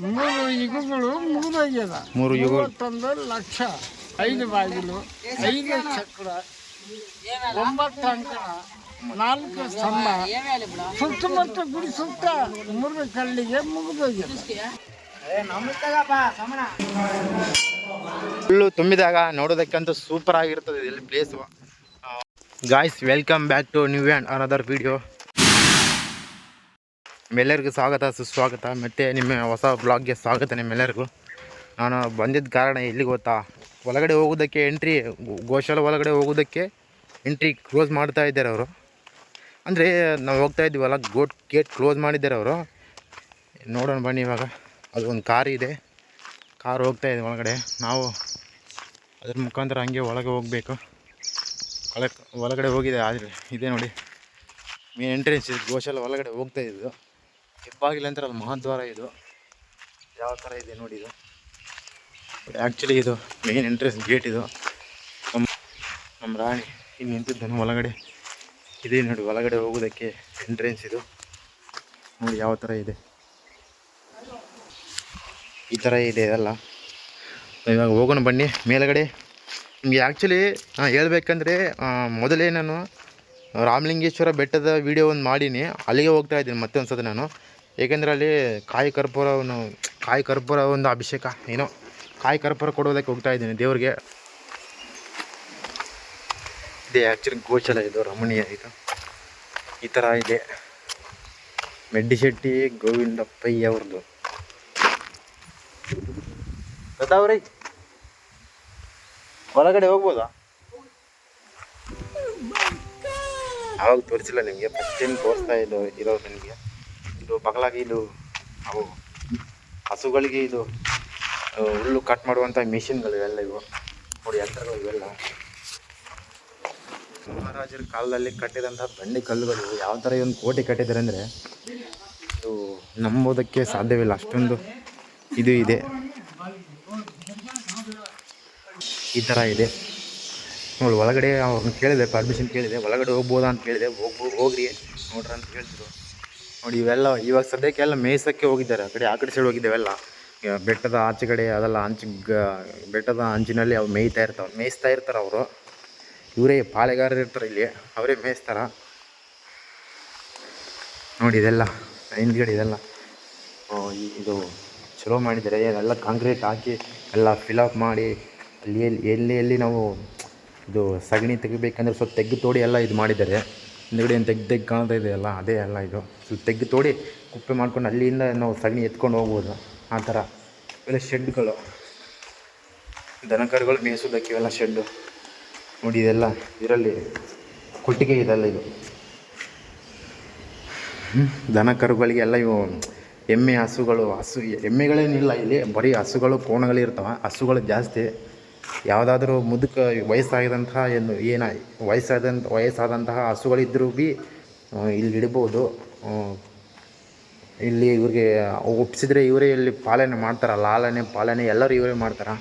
ಮೂರು ಯುಗಗಳು ಮುಗಿದೋಗ್ಯದ. 31 ಲಕ್ಷ 5 ಬಾಗಿಲು 5 ಚಕ್ರ 9 ಅಂಕಣ 4 ಸ್ತಂಭ ಸುತ್ತಮುತ್ತ ಗುಡಿ ಸುತ್ತ 3 ಕಲ್ಲಿಗೆ ಮುಗಿದೋಗ್ಯದ. ಫುಲ್ಲು ತುಂಬಿದಾಗ ನೋಡೋದಕ್ಕಂತೂ ಸೂಪರ್ ಆಗಿರ್ತದೆ ಇಲ್ಲಿ place. Guys, welcome back to new and another video. ನಿಮ್ಮೆಲ್ಲರಿಗೂ ಸ್ವಾಗತ ಸುಸ್ವಾಗತ, ಮತ್ತು ನಿಮ್ಮ ಹೊಸ ಬ್ಲಾಗ್ಗೆ ಸ್ವಾಗತ ನಿಮ್ಮೆಲ್ಲರಿಗೂ. ನಾನು ಬಂದಿದ್ದ ಕಾರಣ ಎಲ್ಲಿಗೆ ಗೊತ್ತಾ, ಒಳಗಡೆ ಹೋಗೋದಕ್ಕೆ ಎಂಟ್ರಿ, ಗೋಶಾಲೆ ಒಳಗಡೆ ಹೋಗೋದಕ್ಕೆ ಎಂಟ್ರಿ ಕ್ಲೋಸ್ ಮಾಡ್ತಾ ಇದ್ದಾರೆ ಅವರು. ಅಂದರೆ ನಾವು ಹೋಗ್ತಾ ಇದ್ದೀವಲ್ಲ, ಗೇಟ್ ಕ್ಲೋಸ್ ಮಾಡಿದ್ದಾರೆ ಅವರು. ನೋಡೋಣ ಬನ್ನಿ. ಇವಾಗ ಅದು ಒಂದು ಕಾರ್ ಇದೆ, ಕಾರ್ ಹೋಗ್ತಾ ಇದೆ ಒಳಗಡೆ. ನಾವು ಅದ್ರ ಮುಖಾಂತರ ಹಂಗೆ ಒಳಗೆ ಹೋಗಬೇಕು. ಒಳಗಡೆ ಹೋಗಿದೆ, ಆದರೆ ಇದೆ ನೋಡಿ ಮೇನ್ ಎಂಟ್ರೆನ್ಸ್ ಇದು. ಗೋಶಾಲೆ ಒಳಗಡೆ ಹೋಗ್ತಾ ಇದ್ದು ಹೆಬ್ಬಾಗಿಲು ಅಂತಾರಲ್ಲ, ಮಹಾದ್ವಾರ ಇದು. ಯಾವ ಥರ ಇದೆ ನೋಡಿ ಇದು. ಆ್ಯಕ್ಚುಲಿ ಇದು ಮೇನ್ ಎಂಟ್ರೆನ್ಸ್ ಗೇಟ್ ಇದು. ನಮ್ಮ ರಾಣಿ ಇಲ್ಲಿ ನಿಂತಿದ್ದಾನೆ ಒಳಗಡೆ. ಇದೇ ನೋಡಿ ಒಳಗಡೆ ಹೋಗೋದಕ್ಕೆ ಎಂಟ್ರೆನ್ಸ್ ಇದು. ನೋಡಿ ಯಾವ ಥರ ಇದೆ, ಈ ಥರ ಇದೆ ಇದೆಲ್ಲ. ಇವಾಗ ಹೋಗೋಣ ಬನ್ನಿ ಮೇಲುಗಡೆ. ನಿಮಗೆ ಆ್ಯಕ್ಚುಲಿ ಹೇಳ್ಬೇಕಂದ್ರೆ, ಮೊದಲೇ ನಾನು ರಾಮಲಿಂಗೇಶ್ವರ ಬೆಟ್ಟದ ವೀಡಿಯೋ ಒಂದು ಮಾಡೀನಿ, ಅಲ್ಲಿಗೆ ಹೋಗ್ತಾ ಇದ್ದೀನಿ ಮತ್ತೊಂದು ಸತಿ ನಾನು. ಏಕೆಂದರೆ ಅಲ್ಲಿ ಕಾಯಿ ಕರ್ಪೂರ ಒಂದು ಅಭಿಷೇಕ, ಏನೋ ಕಾಯಿ ಕರ್ಪೂರ ಕೊಡೋದಕ್ಕೆ ಹೋಗ್ತಾ ಇದ್ದೀನಿ ದೇವ್ರಿಗೆ. ಇದೆ ಆ್ಯಕ್ಚುಲಿ ಗೋಶಾಲೆ ಇದು, ರಮಣೀಯ ಇದು. ಈ ಥರ ಇದೆ. ಮೆಡ್ಡಿಶೆಟ್ಟಿ ಗೋವಿಂದಪ್ಪಯ್ಯ ಅವ್ರದ್ದು. ಗೊತ್ತಾವ್ರಿ, ಒಳಗಡೆ ಹೋಗ್ಬೋದಾ? ಆವಾಗ ತೋರಿಸಿಲ್ಲ ನಿಮಗೆ, ಫಸ್ಟ್ ಟೈಮ್ ತೋರಿಸ್ತಾ ಇರೋದು ನಿಮಗೆ. ಇದು ಬಗಲಾಗಿ ಇದು ಅವು ಹಸುಗಳಿಗೆ ಇದು ಹುಲ್ಲು ಕಟ್ ಮಾಡುವಂಥ ಮಿಷಿನ್ಗಳು ಇವೆಲ್ಲ. ಇವು ನೋಡಿ ಯಂತ್ರಗಳು ಇವೆಲ್ಲ. ಮಹಾರಾಜರ ಕಾಲದಲ್ಲಿ ಕಟ್ಟಿದಂಥ ಬಂಡೆ ಕಲ್ಲುಗಳು. ಯಾವ ಥರ ಒಂದು ಕೋಟೆ ಕಟ್ಟಿದ್ದಾರೆ ಅಂದರೆ ಇದು ನಂಬೋದಕ್ಕೆ ಸಾಧ್ಯವಿಲ್ಲ, ಅಷ್ಟೊಂದು ಇದು ಇದೆ. ಈ ಥರ ಇದೆ ನೋಡಿ. ಒಳಗಡೆ ಅವ್ರನ್ನ ಕೇಳಿದೆ, ಪರ್ಮಿಷನ್ ಕೇಳಿದೆ, ಒಳಗಡೆ ಹೋಗ್ಬೋದಾ ಅಂತ ಕೇಳಿದೆ. ಹೋಗ್ರಿ ನೋಡ್ರಿ ಅಂತ ಹೇಳಿದ್ರು. ನೋಡಿ ಇವೆಲ್ಲ ಇವಾಗ ಸದ್ಯಕ್ಕೆಲ್ಲ ಮೇಯ್ಸೋಕ್ಕೆ ಹೋಗಿದ್ದಾರೆ. ಆ ಕಡೆ ಸೈಡ್ ಹೋಗಿದ್ದೇವೆಲ್ಲ, ಬೆಟ್ಟದ ಆಚೆ ಕಡೆ ಅದೆಲ್ಲ ಬೆಟ್ಟದ ಅಂಚಿನಲ್ಲಿ ಅವು ಮೇಯಿಸ್ತಾ ಇರ್ತಾರೆ ಅವರು. ಇವರೇ ಪಾಳೆಗಾರರು ಇರ್ತಾರೆ ಇಲ್ಲಿ, ಅವರೇ ಮೇಯಿಸ್ತಾರ ನೋಡಿ. ಇದೆಲ್ಲ ಹಿಂದ್ಗಡೆ ಇದೆಲ್ಲ ಇದು ಚಲೋ ಮಾಡಿದ್ದಾರೆ. ಎಲ್ಲ ಕಾಂಕ್ರೀಟ್ ಹಾಕಿ ಎಲ್ಲ ಫಿಲಪ್ ಮಾಡಿ ಅಲ್ಲಿ ಎಲ್ಲಿ ನಾವು ಇದು ಸಗಣಿ ತೆಗಿಬೇಕಂದ್ರೆ ಸ್ವಲ್ಪ ತೆಗ್ಗು ತೋಡಿ ಎಲ್ಲ ಇದು ಮಾಡಿದ್ದಾರೆ. ಹಿಂದ್ಗಡೆ ಏನು ತೆಗ್ದು ಕಾಣ್ತಾ ಇದೆ ಅಲ್ಲ, ಅದೇ ಅಲ್ಲ ಇದು. ಸ್ವಲ್ಪ ತೆಗ್ಗು ತೋಡಿ ಕುಪ್ಪೆ ಮಾಡ್ಕೊಂಡು ಅಲ್ಲಿಂದ ನಾವು ಸಗಣಿ ಎತ್ಕೊಂಡು ಹೋಗ್ಬೋದು. ಆ ಥರ ಇವೆಲ್ಲ ಶೆಡ್ಗಳು, ದನಕರುಗಳು ಮೇಯಿಸೋದಕ್ಕೆ ಇವೆಲ್ಲ ಶೆಡ್ಡು ನೋಡಿ. ಇದೆಲ್ಲ ಇದರಲ್ಲಿ ಕೊಟ್ಟಿಗೆ ಇದೆಲ್ಲ ಇದು. ದನಕರುಗಳಿಗೆ ಎಲ್ಲ ಇವು ಎಮ್ಮೆ ಹಸುಗಳು. ಎಮ್ಮೆಗಳೇನಿಲ್ಲ ಇಲ್ಲಿ, ಬರೀ ಹಸುಗಳು ಕೋಣಗಳಿರ್ತಾವೆ. ಹಸುಗಳು ಜಾಸ್ತಿ. ಯಾವುದಾದ್ರೂ ಮುದುಕ ವಯಸ್ಸಾದಂತಹ ವಯಸ್ಸಾದಂತಹ ಹಸುಗಳಿದ್ದರೂ ಭೀ ಇಲ್ಲಿ ಇಡ್ಬೋದು. ಇಲ್ಲಿ ಇವ್ರಿಗೆ ಒಪ್ಪಿಸಿದ್ರೆ ಇವರೇ ಇಲ್ಲಿ ಪಾಲನೆ ಮಾಡ್ತಾರೆ. ಲಾಲನೆ ಪಾಲನೆ ಎಲ್ಲರೂ ಇವರೇ ಮಾಡ್ತಾರೆ.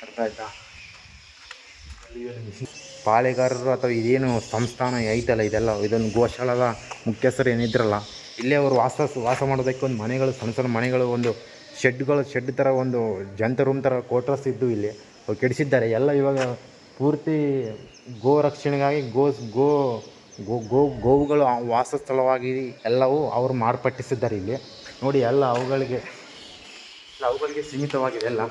ಅರ್ಥ ಆಯ್ತಾ? ಪಾಳೆಗಾರರು ಅಥವಾ ಇದೇನು ಸಂಸ್ಥಾನ ಐತಲ್ಲ ಇದೆಲ್ಲ, ಇದೊಂದು ಗೋಶಾಲದ ಮುಖ್ಯಸ್ಥರು ಏನಿದ್ರಲ್ಲ, ಇಲ್ಲೇ ಅವರು ವಾಸ ಮಾಡೋದಕ್ಕೆ ಒಂದು ಮನೆಗಳು, ಸಣ್ಣ ಮನೆಗಳು, ಒಂದು ಶೆಡ್ ಥರ, ಒಂದು ಜಂತ ರೂಮ್ ಥರ ಕ್ವಾರ್ಟರ್ಸ್ ಇದ್ದು ಇಲ್ಲಿ ಅವ್ರು ಕೆಡಿಸಿದ್ದಾರೆ ಎಲ್ಲ. ಇವಾಗ ಪೂರ್ತಿ ಗೋ ರಕ್ಷಣೆಗಾಗಿ ಗೋವುಗಳು ವಾಸ ಸ್ಥಳವಾಗಿ ಎಲ್ಲವೂ ಅವರು ಮಾರ್ಪಟ್ಟಿಸಿದ್ದಾರೆ ಇಲ್ಲಿ ನೋಡಿ. ಎಲ್ಲ ಅವುಗಳಿಗೆ ಸೀಮಿತವಾಗಿದೆ ಎಲ್ಲ.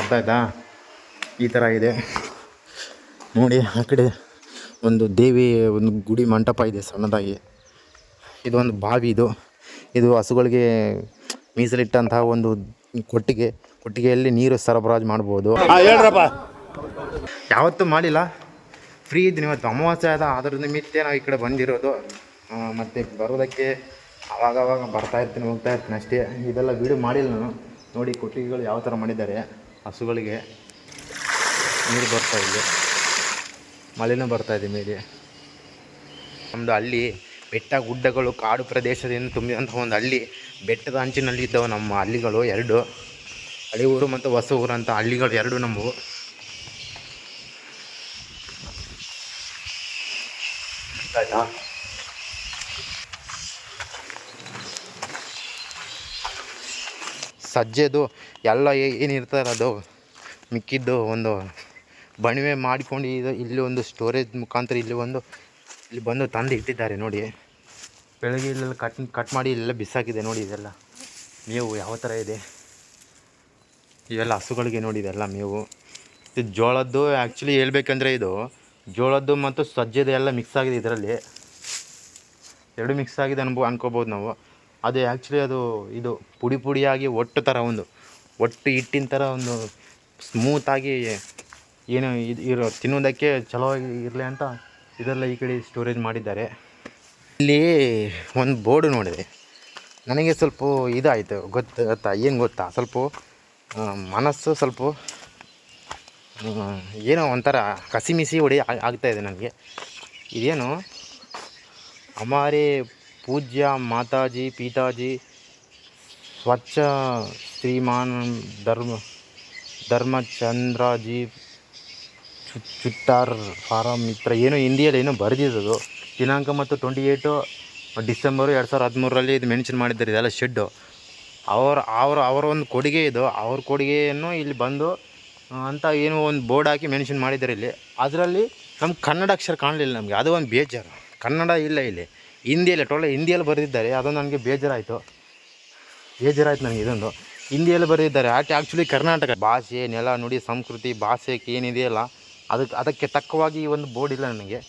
ಅರ್ಥ ಆಯ್ತಾ? ಈ ಥರ ಇದೆ ನೋಡಿ. ಆ ಕಡೆ ಒಂದು ದೇವಿ ಒಂದು ಗುಡಿ ಮಂಟಪ ಇದೆ ಸಣ್ಣದಾಗಿ. ಇದೊಂದು ಬಾವಿ. ಇದು ಹಸುಗಳಿಗೆ ಮೀಸಲಿಟ್ಟಂತಹ ಒಂದು ಕೊಟ್ಟಿಗೆಯಲ್ಲಿ ನೀರು ಸರಬರಾಜು ಮಾಡ್ಬೋದು. ಯಾವತ್ತೂ ಮಾಡಿಲ್ಲ, ಫ್ರೀ ಇದ್ದೀನಿ. ಇವತ್ತು ಅಮಾವಾಸ್ಯೆ ಆದ, ಅದರ ನಿಮಿತ್ತ ನಾವು ಈ ಕಡೆ ಬಂದಿರೋದು. ಮತ್ತು ಬರೋದಕ್ಕೆ ಆವಾಗವಾಗ ಹೋಗ್ತಾ ಇರ್ತೀನಿ ಅಷ್ಟೇ. ಇದೆಲ್ಲ ವೀಡಿಯೋ ಮಾಡಿಲ್ಲ ನಾನು. ನೋಡಿ ಕೊಟ್ಟಿಗೆಗಳು ಯಾವ ಥರ ಮಾಡಿದ್ದಾರೆ. ಹಸುಗಳಿಗೆ ನೀರು ಬರ್ತಾ ಇದೆ, ಮಳೆನೂ ಬರ್ತಾಯಿದೆ ಮೇಲೆ. ನಮ್ಮದು ಹಳ್ಳಿ ಬೆಟ್ಟ ಗುಡ್ಡಗಳು ಕಾಡು ಪ್ರದೇಶದಿಂದ ತುಂಬಿದಂಥ ಒಂದು ಹಳ್ಳಿ. ಬೆಟ್ಟದ ಅಂಚಿನಲ್ಲಿ ಇದ್ದವು ನಮ್ಮ ಹಳ್ಳಿಗಳು ಎರಡು. ಹಳೆ ಊರು ಮತ್ತು ಹೊಸ ಊರು ಅಂತ ಹಳ್ಳಿಗಳು ಎರಡು ನಮ್ಮವು. ಆಯಿತಾ? ಸಜ್ಜೆದು ಎಲ್ಲ ಏನಿರ್ತಾರೆ ಅದು ಮಿಕ್ಕಿದ್ದು ಒಂದು ಬಣಿವೆ ಮಾಡಿಕೊಂಡು ಇಲ್ಲಿ ಒಂದು ಸ್ಟೋರೇಜ್ ಮುಖಾಂತರ ಇಲ್ಲಿ ಬಂದು ತಂದು ಇಟ್ಟಿದ್ದಾರೆ ನೋಡಿ. ಬೆಳಗ್ಗೆ ಇಲ್ಲೆಲ್ಲ ಕಟ್ ಮಾಡಿ ಇಲ್ಲೆಲ್ಲ ಬಿಸಾಕಿದೆ ನೋಡಿ. ಇದೆಲ್ಲ ಮೇವು ಯಾವ ಥರ ಇದೆ, ಇವೆಲ್ಲ ಹಸುಗಳಿಗೆ ನೋಡಿ. ಇದೆಲ್ಲ ಮೇವು. ಇದು ಜೋಳದ್ದು ಆ್ಯಕ್ಚುಲಿ ಹೇಳ್ಬೇಕಂದ್ರೆ ಇದು ಜೋಳದ್ದು ಮತ್ತು ಸಜ್ಜೆದು ಎಲ್ಲ ಮಿಕ್ಸ್ ಆಗಿದೆ. ಇದರಲ್ಲಿ ಎರಡು ಮಿಕ್ಸ್ ಆಗಿದೆ ಅನ್ಕೋಬೋದು ನಾವು. ಅದು ಆ್ಯಕ್ಚುಲಿ ಅದು ಇದು ಪುಡಿಯಾಗಿ ಒಟ್ಟು ಹಿಟ್ಟಿನ ಥರ ಒಂದು ಸ್ಮೂತಾಗಿ ಏನು ಇದು ತಿನ್ನೋದಕ್ಕೆ ಚಲೋ ಇರಲಿ ಅಂತ ಇದೆಲ್ಲ ಈ ಕಡೆ ಸ್ಟೋರೇಜ್ ಮಾಡಿದ್ದಾರೆ. ಇಲ್ಲಿ ಒಂದು ಬೋರ್ಡು ನೋಡಿದೆ, ನನಗೆ ಸ್ವಲ್ಪ ಇದಾಯಿತು. ಗೊತ್ತಾ ಸ್ವಲ್ಪ ಮನಸ್ಸು ಸ್ವಲ್ಪ ಏನೋ ಒಂಥರ ಕಸಿಮಿಸಿ ಆಗ್ತಾಯಿದೆ ನನಗೆ. ಇದೇನು ಹಮಾರೆ ಪೂಜ್ಯ ಮಾತಾಜಿ ಪಿತಾಜಿ ಸ್ವಚ್ಛ ಶ್ರೀಮಾನ್ ಧರ್ಮಚಂದ್ರಜಿ ಚುಟ್ಟಾರ್ ಫಾರಂ ಮಿತ್ರ ಏನೋ ಹಿಂದಿಯಲ್ಲಿ ಏನೋ ಬರೆದಿದ್ದು. ದಿನಾಂಕ ಮತ್ತು 28 ಡಿಸೆಂಬರು 2013 ಇದು ಮೆನ್ಷನ್ ಮಾಡಿದ್ದಾರೆ. ಇದೆಲ್ಲ ಶೆಡ್ಡು ಅವರ ಒಂದು ಕೊಡುಗೆ ಇದು. ಅವ್ರ ಕೊಡುಗೆಯನ್ನು ಇಲ್ಲಿ ಬಂದು ಅಂತ ಏನೋ ಒಂದು ಬೋರ್ಡ್ ಹಾಕಿ ಮೆನ್ಷನ್ ಮಾಡಿದ್ದಾರೆ ಇಲ್ಲಿ. ಅದರಲ್ಲಿ ನಮ್ಗೆ ಕನ್ನಡ ಅಕ್ಷರ ಕಾಣಲಿಲ್ಲ ನಮಗೆ. ಅದು ಒಂದು ಬೇಜಾರು. ಕನ್ನಡ ಇಲ್ಲ ಇಲ್ಲಿ, ಹಿಂದಿಯಲ್ಲಿ ಹಿಂದಿಯಲ್ಲಿ ಬರೆದಿದ್ದಾರೆ. ಅದೊಂದು ನನಗೆ ಬೇಜಾರಾಯಿತು ನನಗೆ. ಇದೊಂದು ಹಿಂದಿಯಲ್ಲಿ ಬರೆದಿದ್ದಾರೆ. ಆ್ಯಕ್ಚುಲಿ ಕರ್ನಾಟಕ ಭಾಷೆ, ನೆಲ, ನುಡಿ, ಸಂಸ್ಕೃತಿ, ಭಾಷೆ ಏನಿದೆಯಲ್ಲ ಅದಕ್ಕೆ ತಕ್ಕವಾಗಿ ಈ ಒಂದು ಬೋರ್ಡ್ ಇಲ್ಲ ನನಗೆ.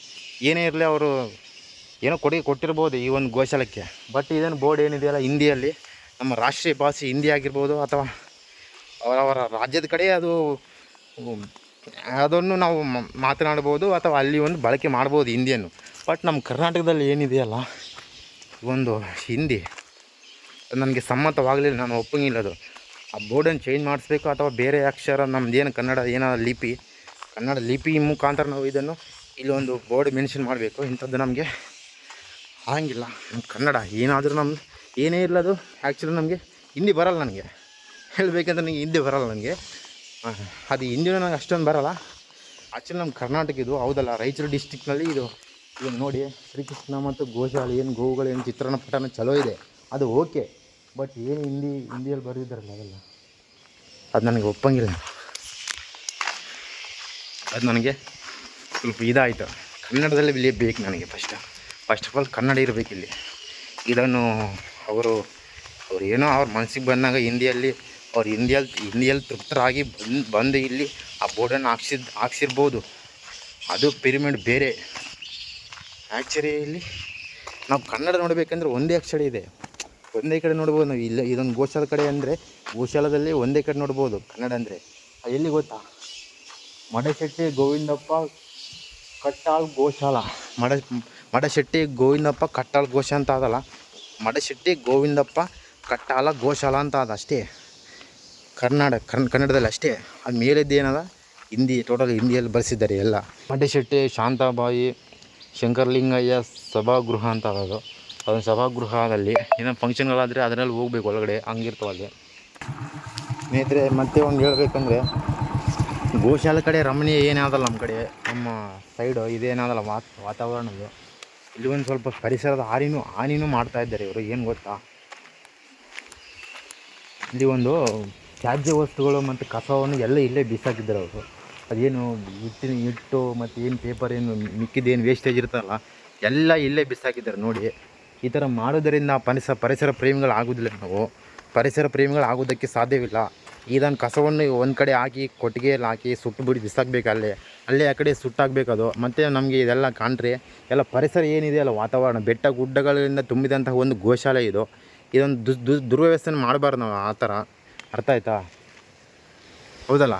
ಏನೇ ಇರಲಿ ಅವರು ಏನೋ ಕೊಡುಗೆ ಕೊಟ್ಟಿರ್ಬೋದು ಈ ಒಂದು ಗೋಶಾಲಕ್ಕೆ. ಬಟ್ ಇದನ್ನು ಬೋರ್ಡ್ ಏನಿದೆಯಲ್ಲ ಹಿಂದಿಯಲ್ಲಿ, ನಮ್ಮ ರಾಷ್ಟ್ರೀಯ ಭಾಷೆ ಹಿಂದಿ ಆಗಿರ್ಬೋದು ಅಥವಾ ಅವರವರ ರಾಜ್ಯದ ಕಡೆ ಅದನ್ನು ನಾವು ಮಾತನಾಡ್ಬೋದು ಅಥವಾ ಅಲ್ಲಿ ಒಂದು ಬಳಕೆ ಮಾಡ್ಬೋದು ಹಿಂದಿಯನ್ನು. ಬಟ್ ನಮ್ಮ ಕರ್ನಾಟಕದಲ್ಲಿ ಏನಿದೆಯಲ್ಲ ಒಂದು ಹಿಂದಿ ನನಗೆ ಸಮ್ಮತವಾಗಲಿಲ್ಲ. ನಾನು ಒಪ್ಪಂಗಿಲ್ಲ. ಅದು ಆ ಬೋರ್ಡನ್ನು ಚೇಂಜ್ ಮಾಡಿಸ್ಬೇಕು ಅಥವಾ ಬೇರೆ ಅಕ್ಷರ ನಮ್ಮದೇನು ಕನ್ನಡ ಕನ್ನಡ ಲಿಪಿ ಮುಖಾಂತರ ನಾವು ಇದನ್ನು ಇಲ್ಲೊಂದು ಬೋರ್ಡ್ ಮೆನ್ಷನ್ ಮಾಡಬೇಕು. ಇಂಥದ್ದು ನಮಗೆ ಆಗಂಗಿಲ್ಲ. ನಮ್ಮ ಕನ್ನಡ ಏನಾದರೂ ಏನೇ ಇರಲದು. ಆ್ಯಕ್ಚುಲಿ ನಮಗೆ ಹಿಂದಿ ಬರಲ್ಲ. ನನಗೆ ಹೇಳಬೇಕಂದ್ರೆ ನನಗೆ ಹಿಂದಿ ಬರಲ್ಲ ನನಗೆ. ಅದು ಹಿಂದಿನೂ ನನಗೆ ಅಷ್ಟೊಂದು ಬರಲ್ಲ. ಆ್ಯಕ್ಚುಲಿ ನಮ್ಮ ಕರ್ನಾಟಕ ಇದು ಹೌದಲ್ಲ, ರಾಯಚೂರು ಡಿಸ್ಟಿಕ್ನಲ್ಲಿ ಇದು ನೋಡಿ ಶ್ರೀಕೃಷ್ಣ ಮತ್ತು ಗೋಶಾಲೆ ಏನು ಗೋವುಗಳೇನು ಚಿತ್ರಣ ಪಠಣ ಚಲೋ ಇದೆ, ಅದು ಓಕೆ. ಬಟ್ ಏನು ಹಿಂದಿಯಲ್ಲಿ ಬರೆದಿದ್ದಾರಲ್ಲ ಅದು ನನಗೆ ಒಪ್ಪಂಗಿಲ್ಲ. ಅದು ನನಗೆ ಸ್ವಲ್ಪ ಇದಾಯಿತು. ಕನ್ನಡದಲ್ಲಿ ಬೇಕು ನನಗೆ. ಫಸ್ಟ್ ಆಫ್ ಆಲ್ ಕನ್ನಡ ಇರಬೇಕಿಲ್ಲಿ. ಇದನ್ನು ಅವರು ಏನೋ ಅವ್ರ ಮನಸ್ಸಿಗೆ ಬಂದಾಗ ಹಿಂದಿಯಲ್ಲಿ ತೃಪ್ತರಾಗಿ ಬಂದು ಇಲ್ಲಿ ಆ ಬೋರ್ಡನ್ನು ಹಾಕ್ಸಿರ್ಬೋದು. ಅದು ಪಿರಿಮಿಡ್ ಬೇರೆ. ಆ್ಯಕ್ಚುಲಿ ಇಲ್ಲಿ ನಾವು ಕನ್ನಡ ನೋಡಬೇಕಂದ್ರೆ ಒಂದೇ ಅಕ್ಷರ ಇದೆ, ಒಂದೇ ಕಡೆ ನೋಡ್ಬೋದು ನಾವು. ಇಲ್ಲ ಇದೊಂದು ಗೋಶಾಲ ಕಡೆ ಅಂದರೆ ಗೋಶಾಲದಲ್ಲಿ ಒಂದೇ ಕಡೆ ನೋಡ್ಬೋದು ಕನ್ನಡ ಅಂದರೆ. ಎಲ್ಲಿ ಗೊತ್ತಾ? ಮಡಶೆಟ್ಟಿ ಗೋವಿಂದಪ್ಪ ಕಟ್ಟಾಳ್ ಗೋಶಾಲ. ಮಡಶೆಟ್ಟಿ ಗೋವಿಂದಪ್ಪ ಕಟ್ಟಾಳ್ ಗೋಶ ಅಂತ ಅದಲ್ಲ, ಮಡಶೆಟ್ಟಿ ಗೋವಿಂದಪ್ಪ ಕಟ್ಟಾಳ ಗೋಶಾಲ ಅಂತ ಅದು ಅಷ್ಟೇ. ಕನ್ನಡದಲ್ಲಿ ಅಷ್ಟೇ. ಅದು ಮೇಲಿದ್ದು ಏನದ ಟೋಟಲ್ ಹಿಂದಿಯಲ್ಲಿ ಬರೆಸಿದ್ದಾರೆ ಎಲ್ಲ. ಮಡಶೆಟ್ಟಿ ಶಾಂತಾಬಾಯಿ ಶಂಕರಲಿಂಗಯ್ಯ ಸಭಾಗೃಹ ಅಂತ ಅದೊಂದು ಸಭಾಗೃಹದಲ್ಲಿ ಏನೋ ಫಂಕ್ಷನ್ಗಳಾದರೆ ಅದರಲ್ಲಿ ಹೋಗ್ಬೇಕು ಒಳಗಡೆ, ಹಂಗಿರ್ತಾವಲ್ಲಿ ಸ್ನೇಹಿತರೆ. ಮತ್ತೆ ಒಂದು ಹೇಳ್ಬೇಕಂದ್ರೆ ಗೋಶಾಲೆ ಕಡೆ ರಮಣೀಯ ಏನಾದಲ್ಲ ನಮ್ಮ ಕಡೆ, ನಮ್ಮ ಸೈಡು ಇದೇನಾದಲ್ಲ ವಾತಾವರಣದ್ದು, ಇಲ್ಲಿ ಒಂದು ಸ್ವಲ್ಪ ಪರಿಸರದ ಹಾನಿನೂ ಮಾಡ್ತಾಯಿದ್ದಾರೆ ಇವರು. ಏನು ಗೊತ್ತಾ, ಇಲ್ಲಿ ಒಂದು ತ್ಯಾಜ್ಯ ವಸ್ತುಗಳು ಮತ್ತು ಕಸವನ್ನು ಎಲ್ಲ ಇಲ್ಲೇ ಬಿಸಾಕಿದ್ದಾರೆ ಅವರು. ಅದೇನು ಹಿಟ್ಟು ಮತ್ತು ಏನು ಪೇಪರ್ ಏನು ಮಿಕ್ಕಿದ್ದೇನು ವೇಸ್ಟೇಜ್ ಇರ್ತಲ್ಲ ಎಲ್ಲ ಇಲ್ಲೇ ಬಿಸಾಕಿದ್ದಾರೆ ನೋಡಿ. ಈ ಥರ ಮಾಡೋದರಿಂದ ಪರಿಸರ ಪ್ರೇಮಿಗಳಾಗೋದಿಲ್ಲ. ನಾವು ಪರಿಸರ ಪ್ರೇಮಿಗಳಾಗೋದಕ್ಕೆ ಸಾಧ್ಯವಿಲ್ಲ. ಇದನ್ನು ಕಸವನ್ನು ಒಂದು ಕಡೆ ಹಾಕಿ ಕೊಟ್ಟಿಗೆಯಲ್ಲಿ ಹಾಕಿ ಸುಟ್ಟು ಬಿಸಾಕಬೇಕು. ಅಲ್ಲೇ ಆ ಕಡೆ ಸುಟ್ಟಾಗಬೇಕು ಅದು. ಮತ್ತು ನಮಗೆ ಇದೆಲ್ಲ ಕಾಣ್ರೆ ಎಲ್ಲ ಪರಿಸರ ಏನಿದೆಯಲ್ಲ ವಾತಾವರಣ, ಬೆಟ್ಟ ಗುಡ್ಡಗಳಿಂದ ತುಂಬಿದಂತಹ ಒಂದು ಗೋಶಾಲೆ ಇದೊಂದು ದುರ್ವ್ಯವಸ್ಥೆ ಮಾಡಬಾರ್ದು ನಾವು ಆ ಥರ. ಅರ್ಥ ಆಯ್ತಾ? ಹೌದಲ್ಲ.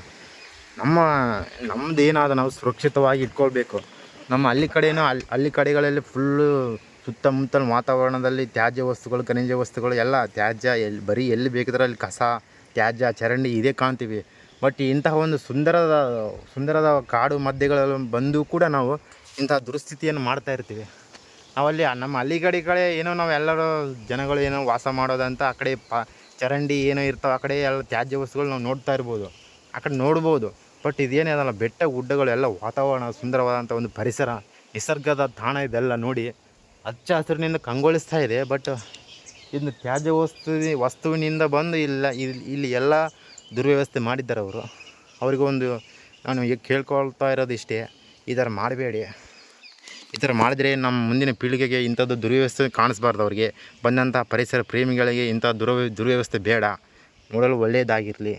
ನಮ್ಮದು ಏನಾದ ನಾವು ಸುರಕ್ಷಿತವಾಗಿ ಇಟ್ಕೊಳ್ಬೇಕು. ನಮ್ಮ ಹಳ್ಳಿ ಕಡೆಗಳಲ್ಲಿ ಫುಲ್ಲು ಸುತ್ತಮುತ್ತಲ ವಾತಾವರಣದಲ್ಲಿ ತ್ಯಾಜ್ಯ ವಸ್ತುಗಳು, ಖನಿಜ ವಸ್ತುಗಳು ಎಲ್ಲ ತ್ಯಾಜ್ಯ ಎಲ್ಲಿ ಬೇಕಿದ್ರೆ ಅಲ್ಲಿ ಕಸ, ತ್ಯಾಜ್ಯ, ಚರಂಡಿ ಇದೇ ಕಾಣ್ತೀವಿ. ಬಟ್ ಇಂತಹ ಒಂದು ಸುಂದರದ ಕಾಡು ಮಧ್ಯಗಳಲ್ಲಿ ಬಂದು ಕೂಡ ನಾವು ಇಂತಹ ದುಸ್ಥಿತಿಯನ್ನು ಮಾಡ್ತಾ ಇರ್ತೀವಿ. ನಾವಲ್ಲಿ ನಮ್ಮ ಹಳ್ಳಿ ಏನೋ ನಾವು ಎಲ್ಲರೂ ಜನಗಳು ಏನೋ ವಾಸ ಮಾಡೋದಂತ ಆ ಕಡೆ ಚರಂಡಿ ಏನೋ ಇರ್ತಾವೆ, ಆ ಕಡೆ ಎಲ್ಲ ತ್ಯಾಜ್ಯ ವಸ್ತುಗಳು ನಾವು ನೋಡ್ತಾ ಇರ್ಬೋದು, ಆ ಕಡೆ ನೋಡ್ಬೋದು. ಬಟ್ ಇದೇನೇ ಅದಲ್ಲ, ಬೆಟ್ಟ ಗುಡ್ಡಗಳು ಎಲ್ಲ ವಾತಾವರಣ, ಸುಂದರವಾದಂಥ ಒಂದು ಪರಿಸರ, ನಿಸರ್ಗದ ತಾಣ ಇದೆಲ್ಲ ನೋಡಿ ಹಚ್ಚ ಹಸಿರಿನಿಂದ ಕಂಗೊಳಿಸ್ತಾ ಇದೆ. ಬಟ್ ಇನ್ನು ತ್ಯಾಜ್ಯ ವಸ್ತುವಿನಿಂದ ಬಂದು ಇಲ್ಲಿ ಎಲ್ಲ ದುರ್ವ್ಯವಸ್ಥೆ ಮಾಡಿದ್ದಾರೆ ಅವರು. ಅವ್ರಿಗೊಂದು ನಾನು ಈಗ ಕೇಳ್ಕೊಳ್ತಾ ಇರೋದು ಇಷ್ಟೇ, ಈ ಥರ ಮಾಡಬೇಡಿ. ಈ ಥರ ಮಾಡಿದ್ರೆ ನಮ್ಮ ಮುಂದಿನ ಪೀಳಿಗೆಗೆ ಇಂಥದ್ದು ದುರ್ವ್ಯವಸ್ಥೆ ಕಾಣಿಸ್ಬಾರ್ದು. ಅವ್ರಿಗೆ ಬಂದಂಥ ಪರಿಸರ ಪ್ರೇಮಿಗಳಿಗೆ ಇಂಥ ದುರ್ವ್ಯವಸ್ಥೆ ಬೇಡ, ನೋಡಲು ಒಳ್ಳೆಯದಾಗಿರಲಿ.